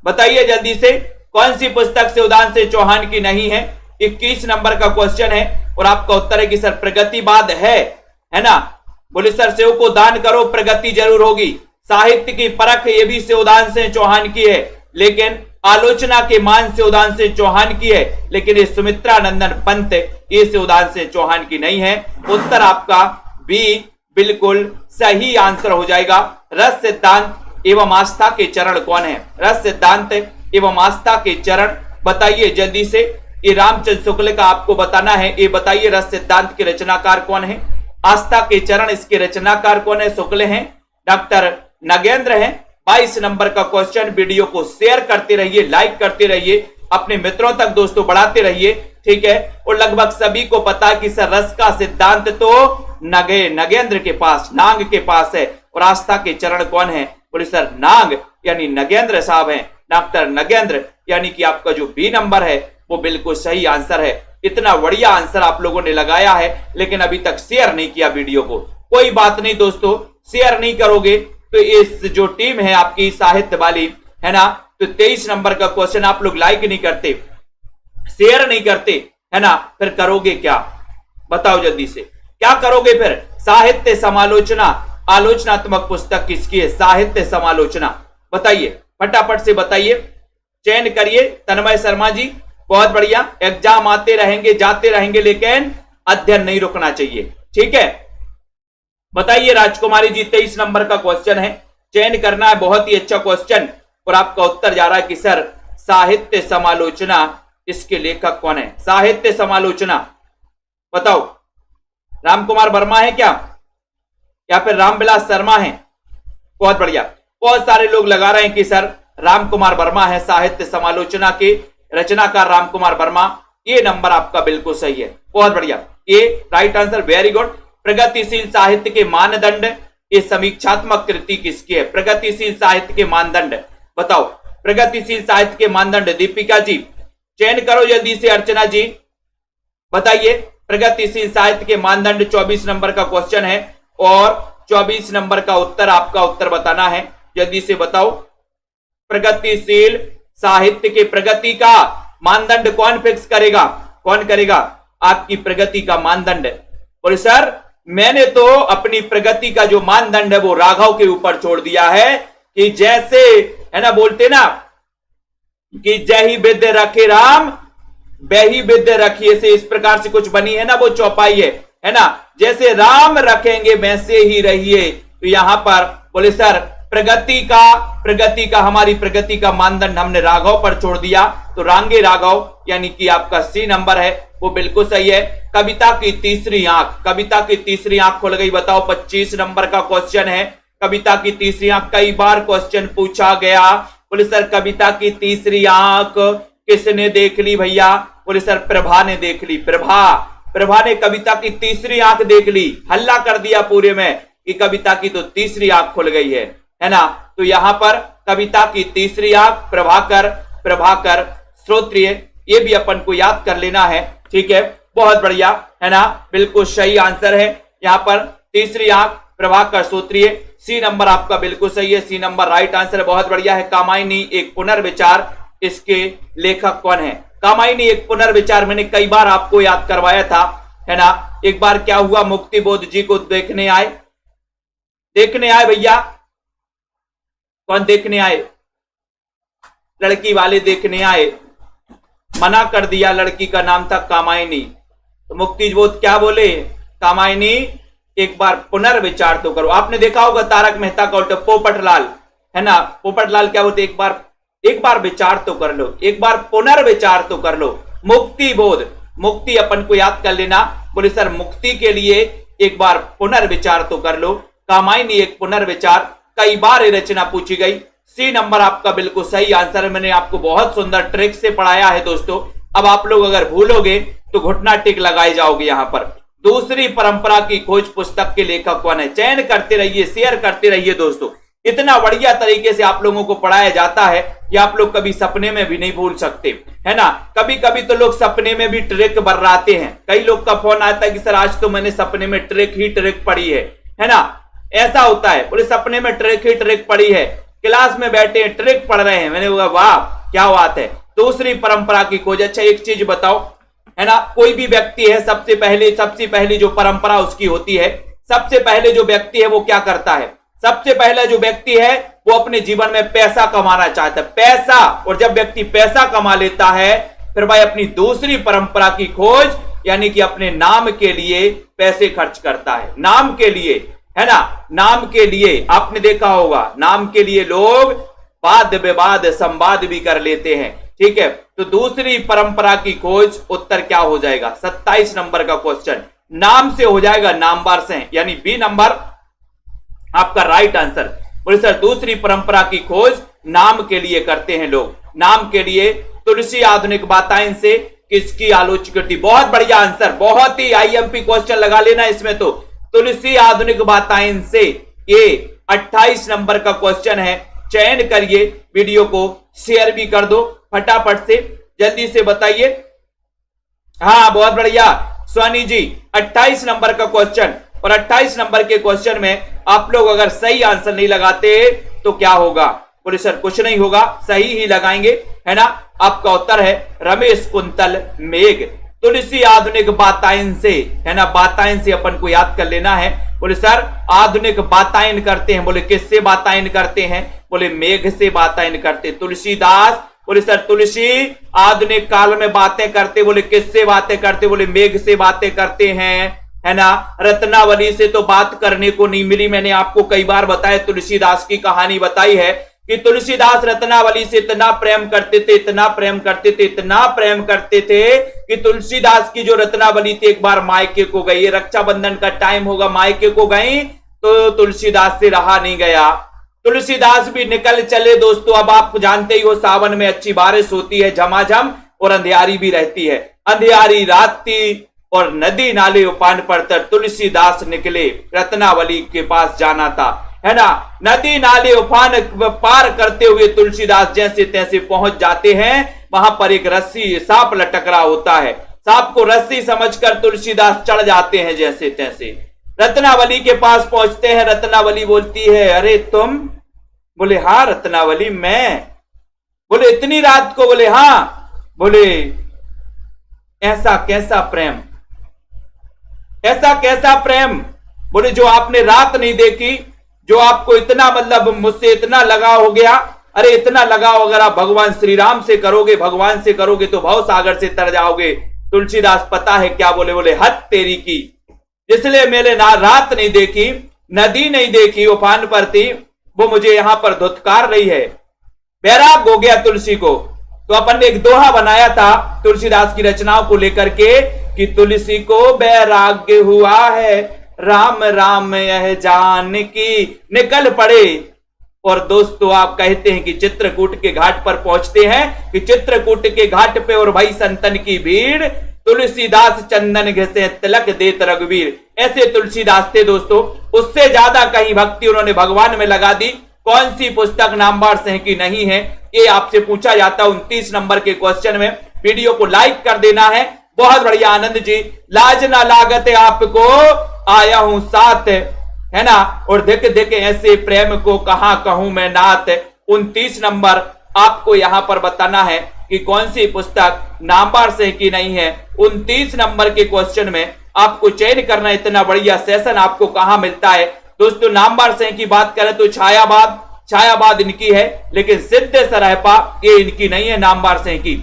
बताइए जल्दी से, कौन सी पुस्तक शिवदान सिंह चौहान की नहीं है? 21 नंबर का क्वेश्चन है और आपका उत्तर है कि सर प्रगतिवाद है ना। बोले सर सेव को दान करो, प्रगति जरूर होगी। साहित्य की परख ये भी शिवदान सिंह चौहान की है, लेकिन आलोचना के मान शिवदान सिंह चौहान की है, लेकिन ये सुमित्रानंदन पंत ये शिवदान सिंह चौहान की नहीं है। उत्तर आपका बी बिल्कुल सही आंसर हो जाएगा। रस सिद्धांत एवं आस्था के चरण कौन है? रस सिद्धांत एवं आस्था के चरण बताइए जल्दी से। ये रामचंद्र शुक्ल का आपको बताना है। ये बताइए रस सिद्धांत के रचनाकार कौन है? आस्था के चरण इसके रचनाकार कौन है? शुक्ल हैं, डॉक्टर नगेंद्र हैं। 22 नंबर का क्वेश्चन। वीडियो को शेयर करते रहिए, लाइक करते रहिए, अपने मित्रों तक दोस्तों बढ़ाते रहिए। ठीक है, और लगभग सभी को पता है कि सर रस का सिद्धांत तो नगेंद्र के पास, नांग के पास है, और आस्था के चरण कौन है? बोले सर नांग यानी नगेंद्र साहब हैं, डॉक्टर नगेंद्र, यानी कि आपका जो बी नंबर है वो बिल्कुल सही आंसर है। इतना बढ़िया आंसर आप लोगों ने लगाया है, लेकिन अभी तक शेयर नहीं किया वीडियो को। कोई बात नहीं दोस्तों, शेयर नहीं करोगे तो इस जो टीम है आपकी साहित्य वाली है ना, तो 23 नंबर का क्वेश्चन आप लोग लाइक नहीं करते, शेयर नहीं करते है ना, फिर करोगे क्या? बताओ जल्दी से, क्या करोगे फिर? साहित्य समालोचना, आलोचनात्मक पुस्तक किसकी है? साहित्य समालोचना। बताइए फटाफट से बताइए, चयन करिए। तन्मय शर्मा जी बहुत बढ़िया। एग्जाम आते रहेंगे जाते रहेंगे, लेकिन अध्ययन नहीं रुकना चाहिए। ठीक है, बताइए राजकुमारी जी, 23 नंबर का क्वेश्चन है, चयन करना है। बहुत ही अच्छा क्वेश्चन, और आपका उत्तर जा रहा है कि सर साहित्य समालोचना, इसके लेखक कौन है? साहित्य समालोचना बताओ, रामकुमार वर्मा है क्या, या फिर रामविलास शर्मा है? बहुत बढ़िया, बहुत सारे लोग लगा रहे हैं कि सर रामकुमार वर्मा है, साहित्य समालोचना के रचनाकार रामकुमार वर्मा। ये नंबर आपका बिल्कुल सही है, बहुत बढ़िया, ये राइट आंसर, वेरी गुड। प्रगतिशील साहित्य के मानदंड, ये समीक्षात्मक कृति किसकी है? प्रगतिशील साहित्य के मानदंड बताओ, प्रगतिशील साहित्य के मानदंड। दीपिका जी चयन करो जल्दी से। अर्चना जी बताइए, प्रगतिशील साहित्य के मानदंड 24 नंबर का क्वेश्चन है, और 24 नंबर का उत्तर आपका उत्तर बताना है, जल्दी से बताओ। प्रगतिशील साहित्य के प्रगति का मानदंड कौन फिक्स करेगा? कौन करेगा आपकी प्रगति का मानदंड? बोले सर मैंने तो अपनी प्रगति का जो मानदंड है वो राघव के ऊपर छोड़ दिया है, कि जैसे है ना, बोलते ना कि जय ही विद्य रखे राम वही विद्य रखिए, से इस प्रकार से कुछ बनी है ना वो चौपाई है ना, जैसे राम रखेंगे वैसे ही रहिए। तो यहां पर बोले सर प्रगति का हमारी प्रगति का मानदंड हमने राघव पर छोड़ दिया, तो रांगे राघव यानी कि आपका सी नंबर है वो बिल्कुल सही है। कविता की तीसरी आंख, कविता की तीसरी आंख खुल गई, बताओ। 25 नंबर का क्वेश्चन है, कविता की तीसरी आंख। कई बार क्वेश्चन पूछा गया, बोले सर कविता की तीसरी आंख किसने देख ली भैया? बोले सर प्रभा ने देख ली। प्रभा ने कविता की तीसरी आंख देख ली, हल्ला कर दिया पूरे में कि कविता की तो तीसरी आंख खुल गई है ना। तो यहां पर कविता की तीसरी आंख प्रभाकर श्रोत्रिय, ये भी अपन को याद कर लेना है। ठीक है, बहुत बढ़िया है ना, बिल्कुल सही आंसर है। यहां पर तीसरी आंख प्रभाकर श्रोत्रिय, सी नंबर आपका बिल्कुल सही है, सी नंबर राइट आंसर है, बहुत बढ़िया है। कामायनी एक पुनर्विचार, इसके लेखक कौन है? कामायनी एक पुनर्विचार मैंने कई बार आपको याद करवाया था है ना। एक बार क्या हुआ, मुक्तिबोध जी को देखने आए भैया। कौन देखने आए? लड़की वाले देखने आए, मना कर दिया, लड़की का नाम था कामायनी। तो मुक्तिबोध क्या बोले? कामायनी एक बार पुनर्विचार तो करो। आपने देखा होगा तारक मेहता का उल्टा, पोपटलाल है ना, पोपटलाल क्या बोलते? एक बार विचार तो कर लो, एक बार पुनर्विचार तो कर लो। मुक्तिबोध मुक्ति अपन को याद कर लेना। बोले सर मुक्ति के लिए एक बार पुनर्विचार तो कर लो। कामायनी एक पुनर्विचार, कई बार ये रचना पूछी गई। सी नंबर आपका बिल्कुल सही आंसर है। मैंने आपको बहुत सुंदर ट्रिक से पढ़ाया है दोस्तों। अब आप लोग अगर भूलोगे तो घुटना टिक लगाए जाओगे। यहां पर दूसरी परंपरा की खोज पुस्तक के लेखक कौन है? चयन करते रहिए, शेयर करते रहिए दोस्तों। इतना बढ़िया तरीके से आप लोगों को पढ़ाया जाता है कि आप लोग कभी सपने में भी नहीं भूल सकते, है ना। कभी कभी तो लोग सपने में भी ट्रिक बर्राते हैं। कई लोग का फोन आता है कि सर आज तो मैंने सपने में ट्रिक ही ट्रिक पढ़ी है ना। ऐसा होता है, बोले सपने में ट्रिक ही ट्रिक पढ़ी है, क्लास में बैठे हैं ट्रिक पढ़ रहे हैं। मैंने बोला वाह क्या बात है। दूसरी परंपरा की खोज। अच्छा एक चीज बताओ, है ना, कोई भी व्यक्ति है सबसे पहली जो परंपरा उसकी होती है, सबसे पहले जो व्यक्ति है वो क्या करता है? सबसे पहला जो व्यक्ति है वो अपने जीवन में पैसा कमाना चाहता है, पैसा। और जब व्यक्ति पैसा कमा लेता है फिर भाई अपनी दूसरी परंपरा की खोज, यानी कि अपने नाम के लिए पैसे खर्च करता है। नाम के लिए, है ना, नाम के लिए। आपने देखा होगा नाम के लिए लोग वाद विवाद संवाद भी कर लेते हैं। ठीक है, तो दूसरी परंपरा की खोज उत्तर क्या हो जाएगा? 27 नंबर का क्वेश्चन नाम से हो जाएगा, नामवार से, यानी बी नंबर आपका राइट आंसर। बोले सर दूसरी परंपरा की खोज नाम के लिए करते हैं लोग। नाम के लिए तुलसी आधुनिक वातायन से किसकी आलोचना करती? बहुत बढ़िया आंसर, बहुत ही आईएमपी क्वेश्चन लगा लेना इसमें तो। तुलसी आधुनिक वातायन से, ये 28 नंबर का क्वेश्चन है। चयन करिए, वीडियो को शेयर भी कर दो फटाफट से, जल्दी से बताइए। हाँ बहुत बढ़िया स्वानी जी, 28 नंबर का क्वेश्चन। और 28 नंबर के क्वेश्चन में आप लोग अगर सही आंसर नहीं लगाते तो क्या होगा? बोले सर कुछ नहीं होगा, सही ही लगाएंगे, है ना। आपका उत्तर है रमेश कुंतल मेघ। तुलसी आधुनिक वातायन से, है ना, वातायन से अपन को याद कर लेना है। बोले सर आधुनिक वातायन करते हैं, बोले किससे वातायन करते हैं? बोले मेघ से वातायन करते। तुलसीदास, बोले सर तुलसी आधुनिक काल में बातें करते, बोले किससे बातें करते? बोले मेघ से बातें करते हैं, है ना। रत्नावली से तो बात करने को नहीं मिली। मैंने आपको कई बार बताया, तुलसीदास की कहानी बताई है कि तुलसीदास रत्नावली से इतना प्रेम करते थे, इतना प्रेम करते थे, इतना प्रेम करते थे कि तुलसीदास की जो रत्नावली थी एक बार मायके को गई, रक्षाबंधन का टाइम होगा, मायके को गई तो तुलसीदास से रहा नहीं गया। तुलसीदास भी निकल चले दोस्तों। अब आप जानते ही हो सावन में अच्छी बारिश होती है झमाझम, और अंधियारी भी रहती है। अंधियारी रात थी और नदी नाले उफान पर तुलसीदास निकले, रत्नावली के पास जाना था, है ना। नदी नाले उफान पार करते हुए तुलसीदास जैसे तैसे पहुंच जाते हैं। वहां पर एक रस्सी, सांप लटक रहा होता है। सांप को रस्सी समझकर तुलसीदास चढ़ जाते हैं जैसे तैसे। रत्नावली के पास पहुंचते हैं। रत्नावली बोलती है अरे तुम? बोले हाँ रत्नावली मैं। बोले इतनी रात को? बोले हाँ। बोले ऐसा कैसा प्रेम, ऐसा कैसा प्रेम? बोले जो आपने रात नहीं देखी, जो आपको इतना मतलब मुझसे इतना लगाव हो गया। अरे इतना लगाव अगर आप भगवान श्री राम से करोगे, भगवान से करोगे तो भव सागर से तर जाओगे। तुलसीदास पता है क्या बोले? बोले हद तेरी की, इसलिए मैंने ना रात नहीं देखी, नदी नहीं देखी उफान पर थी, वो मुझे यहां पर धुतकार रही है। बैराग हो गया तुलसी को। तो अपन ने एक दोहा बनाया था तुलसीदास की रचनाओं को लेकर के कि तुलसी को बैराग्य हुआ है, राम राम यह जानकी निकल पड़े। और दोस्तों आप कहते हैं कि चित्रकूट के घाट पर पहुंचते हैं कि चित्रकूट के घाट पे और भाई संतन की भीड़, तुलसीदास चंदन घसे तिलक देत रघुवीर। ऐसे तुलसीदास थे दोस्तों। उससे ज्यादा कहीं भक्ति उन्होंने भगवान में लगा दी। कौन सी पुस्तक नामवार से है कि नहीं है ये आपसे पूछा जाता है 29 नंबर के क्वेश्चन में। वीडियो को लाइक कर देना है। बहुत बढ़िया आनंद जी, लाज ना लागत आपको आया हूं साथ, है ना। और देखे देखे ऐसे प्रेम को कहां कहूं मैं नाथ। 29 नंबर आपको यहां पर बताना है कि कौन सी पुस्तक नामवार से कि नहीं है। 29 नंबर के क्वेश्चन में आपको चयन करना। इतना बढ़िया सेशन आपको कहां मिलता है दोस्तों। नामवार से की बात करें तो छायाबाद इनकी है, लेकिन सिद्ध सरहपा ये इनकी नहीं है, नामवार से की।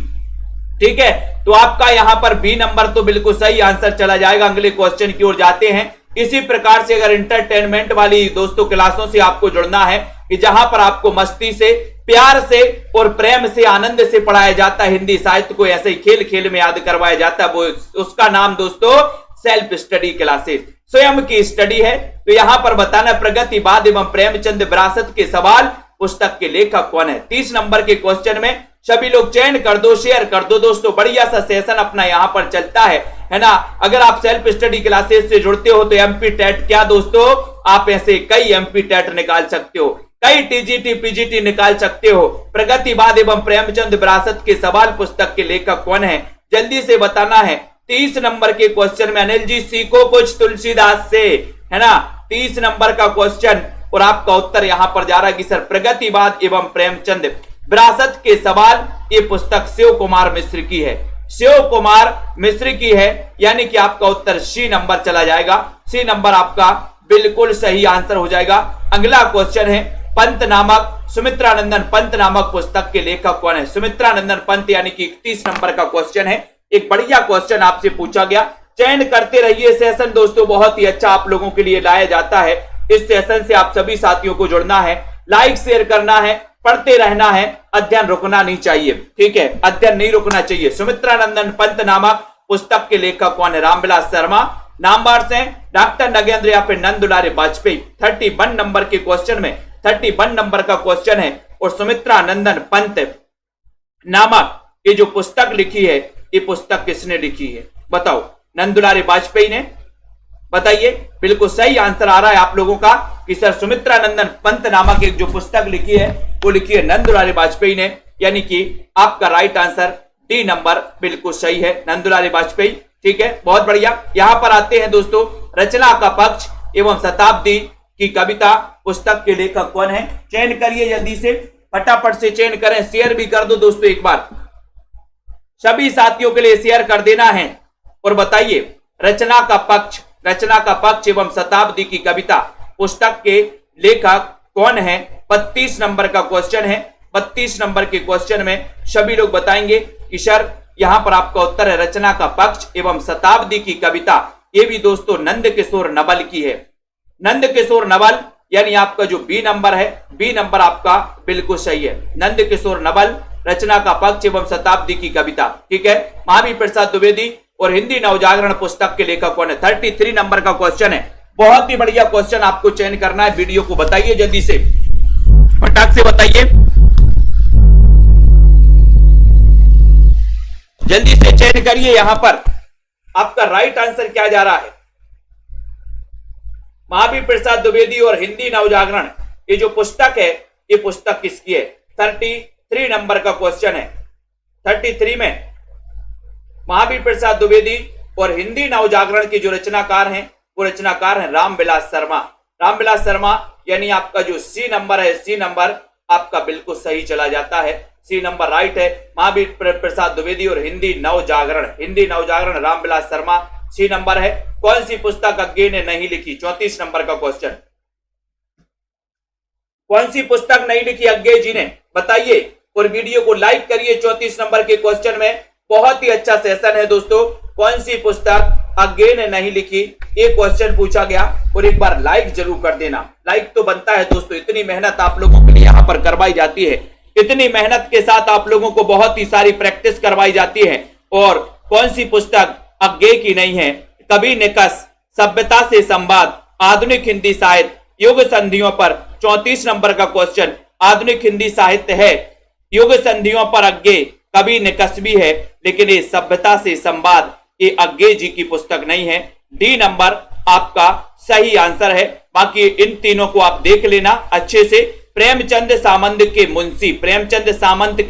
ठीक है, तो आपका यहां पर बी नंबर तो बिल्कुल सही आंसर चला जाएगा। अगले क्वेश्चन की ओर जाते हैं। इसी प्रकार से अगर इंटरटेनमेंट वाली दोस्तों क्लासों से आपको जुड़ना है कि जहां पर आपको मस्ती से प्यार से और प्रेम से आनंद से पढ़ाया जाता है। हिंदी साहित्य को ऐसे ही खेल खेल में याद करवाया जाता है, वो उसका नाम दोस्तों सेल्फ स्टडी क्लासेस, स्वयं की स्टडी है। तो यहां पर बताना प्रगतिवाद एवं प्रेमचंद विरासत के सवाल, पुस्तक के लेखक कौन है। 30 नंबर के क्वेश्चन में सभी लोग चयन कर दो, शेयर कर दो दोस्तों, बढ़िया सा सेशन अपना यहां पर चलता है ना। अगर आप सेल्फ स्टडी क्लासेस से जुड़ते हो तो एमपी टेट क्या दोस्तों, आप ऐसे कई एमपी टेट निकाल सकते हो, कई टीजीटी पीजीटी निकाल सकते हो। प्रगतिवाद एवं प्रेमचंद विरासत के सवाल, पुस्तक के लेखक कौन है, जल्दी से बताना है। 30 नंबर के क्वेश्चन में अनिल जी सीखो कुछ तुलसीदास से, है ना, 30 नंबर का क्वेश्चन और आपका उत्तर यहां पर जा रहा है कि सर प्रगतिवाद एवं प्रेमचंद विरासत के सवाल, ये पुस्तक शिव कुमार मिश्र की है, शिव कुमार मिश्र की है, यानी कि आपका उत्तर सी नंबर चला जाएगा। सी नंबर आपका बिल्कुल सही आंसर हो जाएगा। अगला क्वेश्चन है पंत नामक, सुमित्रानंदन पंत नामक पुस्तक के लेखक कौन है। सुमित्रानंदन पंत यानी कि 31 नंबर का क्वेश्चन है। एक बढ़िया क्वेश्चन आपसे पूछा गया, चयन करते रहिए। सेशन दोस्तों बहुत ही अच्छा आप लोगों के लिए लाया जाता है। इस सेशन से आप सभी साथियों को जुड़ना है, लाइक शेयर करना है, पढ़ते रहना है, अध्ययन रुकना नहीं चाहिए, ठीक है, अध्ययन नहीं रुकना चाहिए। सुमित्रानंदन पंत नामक पुस्तक के लेखक कौन है। रामविलास शर्मा, नामवार से डॉक्टर नगेंद्र या फिर नंद दुलारी वाजपेयी। 31 नंबर के क्वेश्चन में 31 नंबर का क्वेश्चन है और सुमित्रानंदन पंत नामक ये जो पुस्तक लिखी है, ये पुस्तक किसने लिखी है बताओ। नंद दुलारी वाजपेयी ने, बताइए। बिल्कुल सही आंसर आ रहा है आप लोगों का कि सर सुमित्रानंदन पंत नामक एक जो पुस्तक लिखी है वो लिखी है नंद दुलारी वाजपेयी ने, यानी कि आपका राइट आंसर डी नंबर बिल्कुल सही है, नंद दुलारी वाजपेयी, ठीक है, बहुत बढ़िया। यहां पर आते हैं दोस्तों, रचना का पक्ष एवं शताब्दी की कविता, पुस्तक के लेखक कौन है। चयन करिए जल्दी से, फटाफट से चयन करें, शेयर भी कर दो दोस्तों, एक बार सभी साथियों के लिए शेयर कर देना है और बताइए रचना का पक्ष एवं शताब्दी की कविता, पुस्तक के लेखक कौन है। 32 नंबर का क्वेश्चन है। 32 नंबर के क्वेश्चन में सभी लोग बताएंगे कि सर यहां पर आपका उत्तर है रचना का पक्ष एवं शताब्दी की कविता। ये भी दोस्तों नंद किशोर नवल की है, नंद किशोर नवल, यानी आपका जो बी नंबर है, बी नंबर आपका बिल्कुल सही है, नंद किशोर नवल, रचना का पक्ष एवं शताब्दी की कविता, ठीक है। महावीर प्रसाद द्विवेदी और हिंदी नवजागरण पुस्तक के लेखक कौन है। 33 नंबर का क्वेश्चन है, बहुत ही बढ़िया क्वेश्चन आपको चयन करना है। वीडियो को बताइए जल्दी से, फटाक से बताइए, जल्दी से चयन करिए। यहां पर आपका राइट आंसर क्या जा रहा है। महावीर प्रसाद द्विवेदी और हिंदी नवजागरण, ये जो पुस्तक है, ये पुस्तक किसकी है। 33 नंबर का क्वेश्चन है। 33 में महावीर प्रसाद द्विवेदी और हिंदी नवजागरण के जो रचनाकार हैं, वो रचनाकार हैं रामविलास शर्मा। रामविलास शर्मा यानी आपका जो सी नंबर है, सी नंबर आपका बिल्कुल सही चला जाता है, सी नंबर राइट है। महावीर प्रसाद द्विवेदी और हिंदी नवजागरण रामविलास शर्मा, सी नंबर है। कौन सी पुस्तक अज्ञे ने नहीं लिखी। 34 नंबर का क्वेश्चन, कौन सी पुस्तक नहीं लिखी अज्ञे जी ने, बताइए और वीडियो को लाइक करिए। 34 नंबर के क्वेश्चन में बहुत ही अच्छा सेशन है दोस्तों, कौन सी पुस्तक अज्ञे ने नहीं लिखी, ये क्वेश्चन पूछा गया और एक बार लाइक जरूर कर देना। लाइक तो बनता है दोस्तों, इतनी मेहनत आप लोगों के लिए यहां पर करवाई जाती है, इतनी मेहनत के साथ आप लोगों को बहुत ही सारी प्रैक्टिस करवाई जाती है। और कौन सी पुस्तक अज्ञे की नहीं है। कवि निकष, सभ्यता से संवाद, आधुनिक हिंदी साहित्य, युग संधियों पर। 34 नंबर का क्वेश्चन, आधुनिक हिंदी साहित्य है, युग संधियों पर अज्ञे, कवि निकष भी है, लेकिन ये सभ्यता से संवाद ये अज्ञे जी की पुस्तक नहीं है। डी नंबर आपका सही आंसर है। बाकी इन तीनों को आप देख लेना अच्छे से। प्रेमचंद सामंत के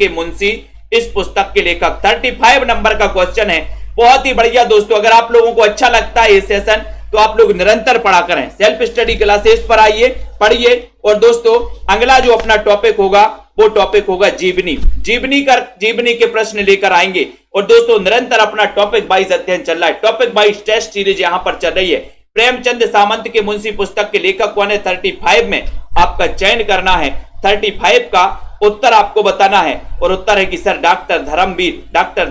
मुंशी इस पुस्तक के लेखक। 35 नंबर का क्वेश्चन है, बहुत ही बढ़िया दोस्तों। अगर आप लोगों को अच्छा लगता है ये सेशन तो आप लोग निरंतर पढ़ा करें, सेल्फ स्टडी क्लासेस पर आइए, पढ़िए। और दोस्तों अगला जो अपना टॉपिक होगा वो टॉपिक होगा जीवनी के प्रश्न लेकर आएंगे। और दोस्तों निरंतर अपना टॉपिक वाइज अध्ययन चल रहा है, टॉपिक वाइज टेस्ट सीरीज यहां पर चल रही है। प्रेमचंद सामंत के मुंशी पुस्तक के लेखक कौन है। 35 में आपका चयन करना है। 35 का उत्तर आपको बताना है और उत्तर है कि सर डॉक्टर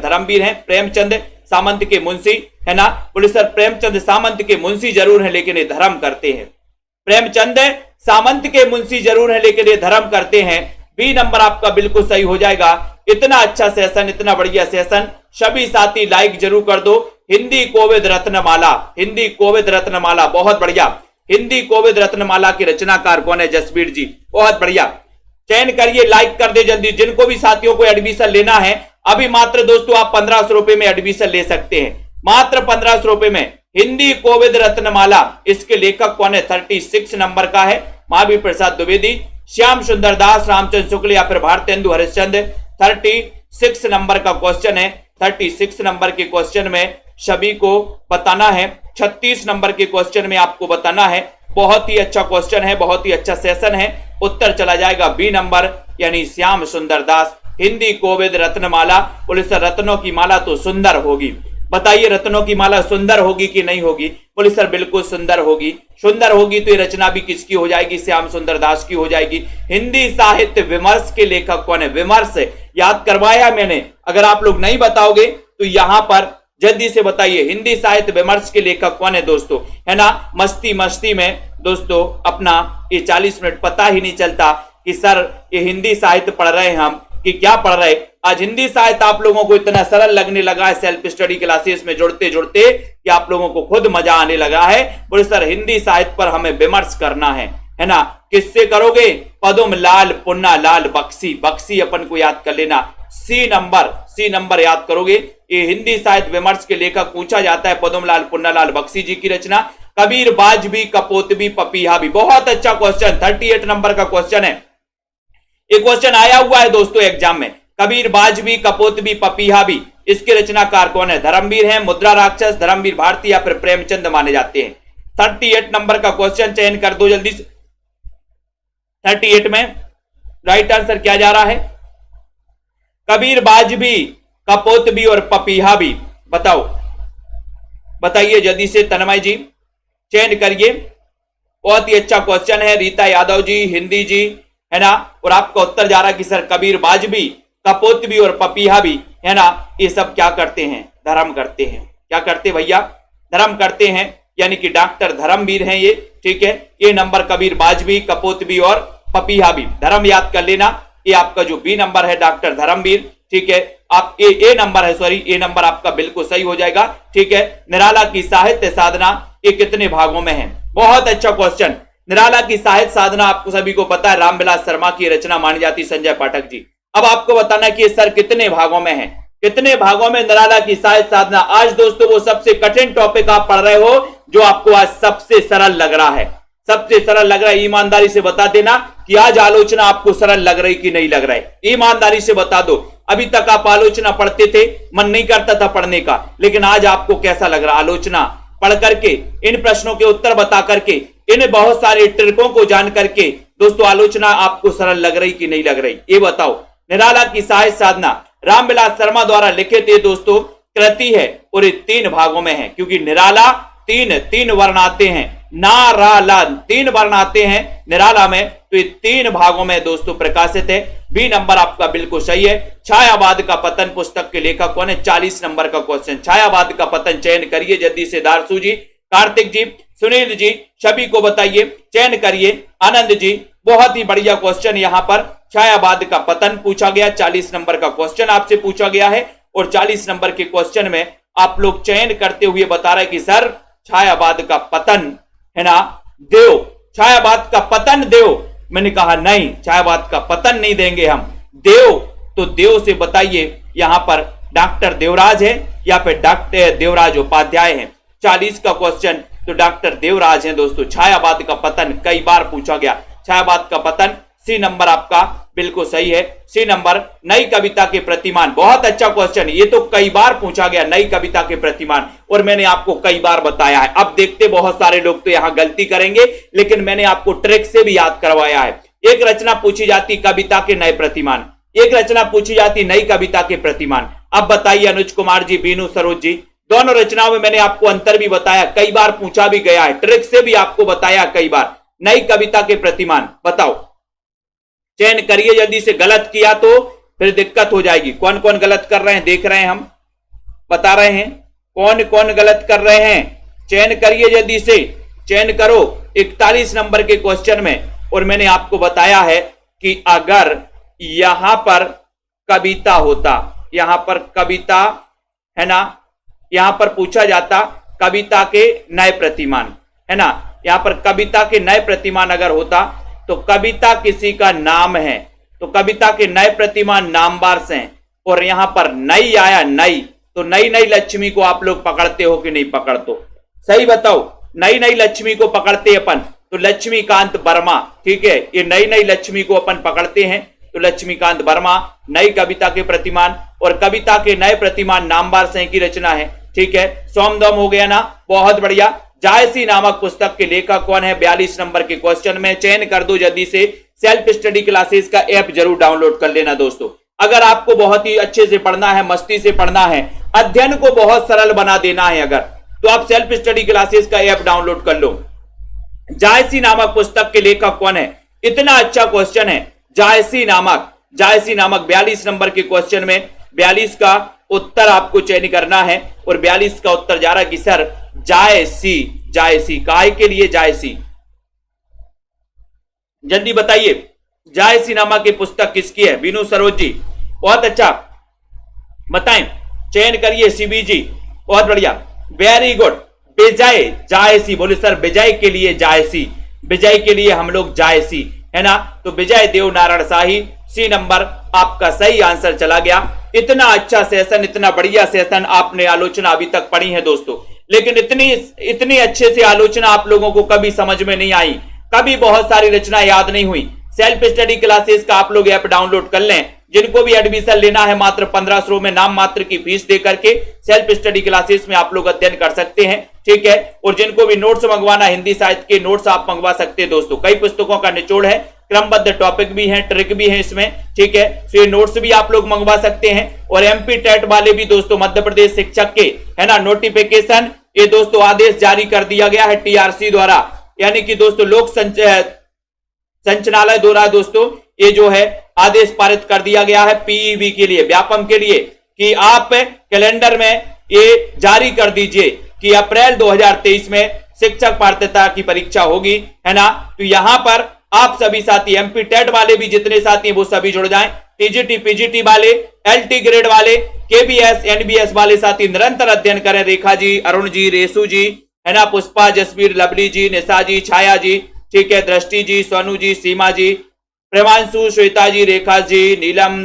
धर्मवीर हैं प्रेमचंद सामंत के मुंशी, है ना। बोले सर प्रेमचंद सामंत के मुंशी जरूर है लेकिन ये धर्म करते हैं। प्रेमचंद सामंत के मुंशी जरूर है लेकिन ये धर्म करते हैं। बी नंबर आपका बिल्कुल सही हो जाएगा। इतना अच्छा सेशन, इतना बढ़िया सेशन, सभी साथी लाइक जरूर कर दो। हिंदी कोविद रत्नमाला, हिंदी कोविद रत्नमाला बहुत बढ़िया। हिंदी कोविद रत्नमाला के रचनाकार कौन है? जसबीर जी, बहुत बढ़िया। चयन करिए, लाइक कर दे जल्दी। जिनको भी साथियों को एडमिशन लेना है, अभी मात्र दोस्तों आप 1500 रुपए में एडमिशन ले सकते हैं, मात्र 1500 रुपए में। हिंदी कोविद रत्नमाला, इसके लेखक कौन है? 36 नंबर का है, महावीर प्रसाद द्विवेदी, श्याम सुंदर दास, रामचंद्र शुक्ल या फिर भारतेंदु हरिश्चंद्र। 36 नंबर का क्वेश्चन है। 36 नंबर के क्वेश्चन में सभी को बताना है। 36 नंबर के क्वेश्चन में आपको बताना है। बहुत ही अच्छा क्वेश्चन है, बहुत ही अच्छा सेशन है। उत्तर चला जाएगा बी नंबर, यानी श्याम सुंदर दास। हिंदी कोविद रत्नमाला, बोले सर रत्नों की माला तो सुंदर होगी, बताइए रत्नों की माला सुंदर होगी कि नहीं होगी? बोले सर बिल्कुल सुंदर होगी। सुंदर होगी तो ये रचना भी किसकी हो जाएगी? श्याम सुंदर दास की हो जाएगी। हिंदी साहित्य विमर्श के लेखक कौन है? विमर्श याद करवाया मैंने, अगर आप लोग नहीं बताओगे तो यहां पर जल्दी से बताइए। हिंदी साहित्य विमर्श के लेखक कौन है दोस्तों? है ना, मस्ती मस्ती में दोस्तों अपना ये 40 मिनट पता ही नहीं चलता कि सर ये हिंदी साहित्य पढ़ रहे हैं हम कि क्या पढ़ रहे। आज हिंदी साहित्य आप लोगों को इतना सरल लगने लगा है सेल्फ स्टडी क्लासेस में जुड़ते जुड़ते कि आप लोगों को खुद मजा आने लगा है। बोले सर हिंदी साहित्य पर हमें विमर्श करना है ना? किससे करोगे? पदम लाल पुन्ना लाल बख्शी, बख्शी अपन को याद कर लेना। सी नंबर याद करोगे। ये हिंदी साहित्य विमर्श के लेखक पूछा जाता है पदम लाल पुन्ना लाल बख्शी जी की रचना। कबीर बाजबी कपोतबी पपीहा भी, बहुत अच्छा क्वेश्चन, 38 नंबर का क्वेश्चन है। एक क्वेश्चन आया हुआ है दोस्तों एग्जाम में, कबीर बाजबी कपोतबी पपीहा भी, इसके रचनाकार कौन है? धर्मवीर है, मुद्रा राक्षस, धर्मवीर भारती या फिर प्रेमचंद माने जाते हैं। 38 नंबर का क्वेश्चन चयन कर दो जल्दी से। 38 में राइट आंसर क्या जा रहा है? कबीर बाजबी कपोतबी और पपीहा भी, बताओ, बताइए जल्दी से तन्मय जी, चयन करिए। बहुत ही अच्छा क्वेश्चन है। रीता यादव जी, हिंदी जी, है ना, और आपका उत्तर जा रहा है कि सर कबीर बाजबी कपोतबी और पपीहा भी, है ना, ये सब क्या करते हैं? धर्म करते हैं। क्या करते भैया? धर्म करते हैं, यानी कि डॉक्टर धर्मवीर हैं ये, ठीक है। ये नंबर कबीर बाजबी कपोतबी और पपीहा भी, धर्म याद कर लेना। ये आपका जो बी नंबर है डॉक्टर धर्मवीर, ठीक है। आप ए नंबर है, सॉरी ए नंबर आपका बिल्कुल सही हो जाएगा, ठीक है। निराला की साहित्य साधना ये कितने भागों में है? बहुत अच्छा क्वेश्चन। निराला की साहित्य साधना आपको सभी को पता है, रामविलास शर्मा की रचना मानी जाती, संजय पाठक जी। अब आपको बताना कि सर कितने भागों में है, कितने भागों में निराला की साहित्य साधना। आज दोस्तों वो सबसे कठिन टॉपिक आप पढ़ रहे हो जो आपको आज सबसे सरल लग रहा है, सबसे सरल लग रहा है। ईमानदारी से बता देना कि आज आलोचना आपको सरल लग रही कि नहीं लग रहा है, ईमानदारी से बता दो। अभी तक आप आलोचना पढ़ते थे, मन नहीं करता था पढ़ने का, लेकिन आज आपको कैसा लग रहा? आलोचना पढ़ करके, इन प्रश्नों के उत्तर बता करके, इन बहुत सारे ट्रिकों को जान करके दोस्तों आलोचना आपको सरल लग रही कि नहीं लग रही, ये बताओ। निराला की साहित्य साधना रामविलास शर्मा द्वारा लिखित ये दोस्तों कृति है और ये 3 भागों में है, क्योंकि निराला तीन वर्ण आते हैं, ना रा ला 3 वर्ण आते हैं निराला में, तो ये 3 भागों में दोस्तों प्रकाशित है। बी नंबर आपका बिल्कुल सही है। छायावाद का पतन पुस्तक के लेखक कौन है? 40 नंबर का क्वेश्चन, छायावाद का पतन। चयन करिए जल्दी से, दारसू जी, कार्तिक जी, सुनील जी, सभी को बताइए, चयन करिए। आनंद जी, बहुत ही बढ़िया क्वेश्चन यहाँ पर छायावाद का पतन पूछा गया। 40 नंबर का क्वेश्चन आपसे पूछा गया है और 40 नंबर के क्वेश्चन में आप लोग चयन करते हुए बता रहे कि सर छायावाद का पतन, है ना, देव, छायावाद का पतन देव। मैंने कहा नहीं, छायावाद का पतन नहीं देंगे हम, देव। तो देव से बताइए यहां पर डॉक्टर देवराज है या फिर डॉक्टर देवराज उपाध्याय है। 40 का क्वेश्चन तो डॉक्टर देवराज है दोस्तों। छायावाद का पतन कई बार पूछा गया, छायावाद का पतन। सी नंबर आपका बिल्कुल सही है। सी नंबर नई कविता के प्रतिमान, बहुत अच्छा क्वेश्चन, ये तो कई बार पूछा गया, नई कविता के प्रतिमान, और मैंने आपको कई बार बताया है। अब देखते बहुत सारे लोग तो यहां गलती करेंगे, लेकिन मैंने आपको ट्रिक से भी याद करवाया है। एक रचना पूछी जाती कविता के नए प्रतिमान, एक रचना पूछी जाती नई कविता के प्रतिमान। अब बताइए अनुज कुमार जी, बीनू सरोज जी, दोनों रचनाओं में मैंने आपको अंतर भी बताया, कई बार पूछा भी गया है, ट्रिक से भी आपको बताया कई बार। नई कविता के प्रतिमान बताओ, चयन करिए जल्दी से। गलत किया तो फिर दिक्कत हो जाएगी। कौन कौन गलत कर रहे हैं देख रहे हैं, हम बता रहे हैं कौन कौन गलत कर रहे हैं। चयन करिए जल्दी से, चयन करो 41 नंबर के क्वेश्चन में। और मैंने आपको बताया है कि अगर यहां पर कविता होता, यहां पर कविता है ना, यहां पर पूछा जाता कविता के नए प्रतिमान, है ना। यहां पर कविता के नए प्रतिमान अगर होता तो कविता किसी का नाम है, तो कविता के नए प्रतिमान नामवार से हैं, और यहां पर नई आया, नई, तो नई नई लक्ष्मी को आप लोग पकड़ते हो कि नहीं पकड़ते हो? सही बताओ, नई नई लक्ष्मी को पकड़ते अपन तो लक्ष्मीकांत वर्मा, ठीक है, ये नई नई लक्ष्मी को अपन पकड़ते हैं तो लक्ष्मीकांत वर्मा नई कविता के प्रतिमान, और कविता के नए प्रतिमान नामवार से की रचना है, ठीक है। सोमदम हो गया ना, बहुत बढ़िया। जायसी नामक पुस्तक के लेखक कौन है? 42 नंबर के क्वेश्चन में चयन कर दो जल्दी से। सेल्फ स्टडी क्लासेस का ऐप जरूर डाउनलोड कर लेना दोस्तों। अगर आपको बहुत ही अच्छे से पढ़ना है, मस्ती से पढ़ना है, अध्ययन को बहुत सरल बना देना है अगर, तो आप सेल्फ स्टडी क्लासेस का ऐप डाउनलोड कर लो। जायसी नामक पुस्तक के लेखक कौन है? इतना अच्छा क्वेश्चन है, जायसी नामक, जायसी नामक 42 नंबर के क्वेश्चन में 42 का उत्तर आपको चयन करना है, और 42 का उत्तर जा रहा है कि सर जायसी, जायसी काय के लिए जायसी, जल्दी बताइए। जायसी नामक की पुस्तक किसकी है? बीनू सरोज जी, बहुत अच्छा, बताएं, चयन करिए। सीबी जी, बहुत बढ़िया, वेरी गुड। विजय जायसी, बोले सर विजय के लिए जायसी, विजय के लिए हम लोग जायसी, है ना। तो विजय देव नारायण शाही, सी नंबर आपका सही आंसर चला गया। इतना अच्छा सेशन, इतना बढ़िया सेशन आपने आलोचना अभी तक पढ़ी है दोस्तों, लेकिन इतनी अच्छे से आलोचना आप लोगों को कभी समझ में नहीं आई, कभी बहुत सारी रचना याद नहीं हुई। सेल्फ स्टडी क्लासेस का आप लोग ऐप डाउनलोड कर लें। जिनको भी एडमिशन लेना है मात्र 1500 में नाम मात्र की फीस दे करके सेल्फ स्टडी क्लासेस में आप लोग अध्ययन कर सकते हैं, ठीक है। और जिनको भी नोट्स मंगवाना, हिंदी साहित्य के नोट्स आप मंगवा सकते हैं दोस्तों। कई पुस्तकों का निचोड़ है, क्रमबद्ध टॉपिक भी है, ट्रिक भी है इसमें, ठीक है। तो ये नोट्स भी आप लोग मंगवा सकते हैं। और एमपी टेट वाले भी दोस्तों, मध्य प्रदेश शिक्षक के, है ना, नोटिफिकेशन ये दोस्तों आदेश जारी कर दिया गया है टीआरसी द्वारा, यानी कि दोस्तों लोक संचालय द्वारा दोस्तों ये जो है आदेश पारित कर दिया गया है पीईबी के लिए, व्यापम के लिए, कि आप कैलेंडर में ये जारी कर दीजिए कि अप्रैल 2023 में शिक्षक पात्रता की परीक्षा होगी, है ना। तो यहां पर आप सभी साथी, एमपी टेट वाले भी जितने साथी हैं वो सभी जुड़ जाएं, टीजीटी पीजीटी वाले, एलटी ग्रेड वाले, केबीएस एनबीएस वाले साथी निरंतर अध्ययन करें। रेखा जी, अरुण जी, रेसु जी, है ना, पुष्पा, जसवीर, लवली जी, निशा जी, छाया जी, ठीक है, दृष्टि जी, सोनू जी, सीमा जी, प्रेमांशु, श्वेता जी, रेखा जी, नीलम,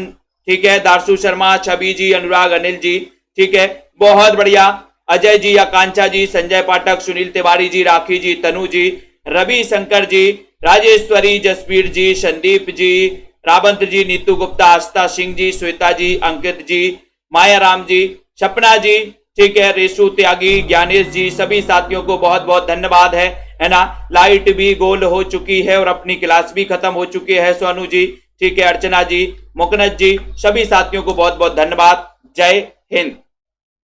ठीक है, दारसु शर्मा, छवि जी, अनुराग, अनिल जी, ठीक है, बहुत बढ़िया, अजय जी, आकांक्षा जी, संजय पाठक, सुनील तिवारी जी, राखी जी, तनु जी, रवि शंकर जी, राजेश्वरी, जसवीर जी, संदीप जी, रावंत जी, नीतू गुप्ता, आस्था सिंह जी, श्वेता जी, अंकित जी, माया राम जी, सपना जी, ठीक है, रेशु त्यागी, ज्ञानेश जी, सभी साथियों को बहुत बहुत धन्यवाद है ना। लाइट भी गोल हो चुकी है और अपनी क्लास भी खत्म हो चुकी है। सोनू जी, ठीक है, अर्चना जी, मुकनज जी, सभी साथियों को बहुत बहुत धन्यवाद। जय हिंद।